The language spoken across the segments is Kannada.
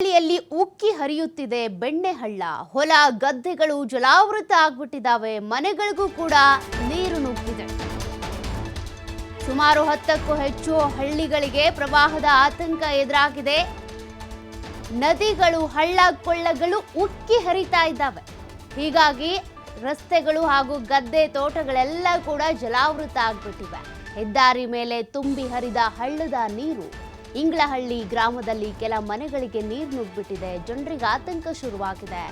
ಹಳ್ಳಿಯಲ್ಲಿ ಉಕ್ಕಿ ಹರಿಯುತ್ತಿದೆ ಬೆಣ್ಣೆಹಳ್ಳ. ಹೊಲ ಗದ್ದೆಗಳು ಜಲಾವೃತ ಆಗ್ಬಿಟ್ಟಿದ್ದಾವೆ. ಮನೆಗಳಿಗೂ ಕೂಡ ನೀರು ನುಗ್ಗಿದೆ. ಸುಮಾರು 10ಕ್ಕೂ ಹೆಚ್ಚು ಹಳ್ಳಿಗಳಿಗೆ ಪ್ರವಾಹದ ಆತಂಕ ಎದುರಾಗಿದೆ. ನದಿಗಳು ಹಳ್ಳ ಕೊಳ್ಳಗಳು ಉಕ್ಕಿ ಹರಿತಾ ಇದ್ದಾವೆ. ಹೀಗಾಗಿ ರಸ್ತೆಗಳು ಹಾಗೂ ಗದ್ದೆ ತೋಟಗಳೆಲ್ಲ ಕೂಡ ಜಲಾವೃತ ಆಗ್ಬಿಟ್ಟಿವೆ. ಹೆದ್ದಾರಿ ಮೇಲೆ ತುಂಬಿ ಹರಿದ ಹಳ್ಳದ ನೀರು ಇಂಗ್ಲಹಳ್ಳಿ ಗ್ರಾಮದಲ್ಲಿ ಕೆಲ ಮನೆಗಳಿಗೆ ನೀರು ನುಗ್ಗಿಬಿಟ್ಟಿದೆ. ಜನರಿಗೆ ಆತಂಕ ಶುರುವಾಗಿದೆ.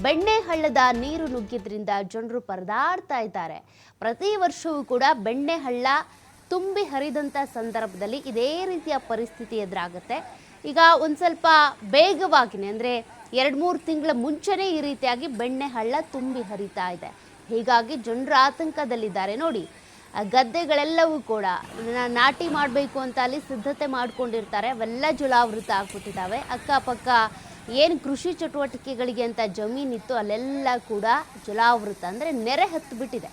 ಬೆಣ್ಣೆಹಳ್ಳದ ನೀರು ನುಗ್ಗಿದ್ರಿಂದ ಜನರು ಪರದಾಡ್ತಾ ಇದ್ದಾರೆ. ಪ್ರತಿ ವರ್ಷವೂ ಕೂಡ ಬೆಣ್ಣೆಹಳ್ಳ ತುಂಬಿ ಹರಿದಂಥ ಸಂದರ್ಭದಲ್ಲಿ ಇದೇ ರೀತಿಯ ಪರಿಸ್ಥಿತಿ ಎದುರಾಗುತ್ತೆ. ಈಗ ಒಂದು ಸ್ವಲ್ಪ ಬೇಗವಾಗಿನೇ ಅಂದರೆ 2-3 ತಿಂಗಳ ಮುಂಚೆನೇ ಈ ರೀತಿಯಾಗಿ ಬೆಣ್ಣೆಹಳ್ಳ ತುಂಬಿ ಹರಿತಾ ಇದೆ. ಹೀಗಾಗಿ ಜನರು ಆತಂಕದಲ್ಲಿದ್ದಾರೆ. ನೋಡಿ, ಗದ್ದೆಗಳೆಲ್ಲವೂ ಕೂಡ ನಾಟಿ ಮಾಡಬೇಕು ಅಂತ ಅಲ್ಲಿ ಸಿದ್ಧತೆ ಮಾಡ್ಕೊಂಡಿರ್ತಾರೆ. ಅವೆಲ್ಲ ಜಲಾವೃತ ಆಗ್ಬಿಟ್ಟಿದ್ದಾವೆ. ಅಕ್ಕಪಕ್ಕ ಏನು ಕೃಷಿ ಚಟುವಟಿಕೆಗಳಿಗೆ ಅಂತ ಜಮೀನಿತ್ತು ಅಲ್ಲೆಲ್ಲ ಕೂಡ ಜಲಾವೃತ ಅಂದರೆ ನೆರೆ ಹತ್ತು ಬಿಟ್ಟಿದೆ.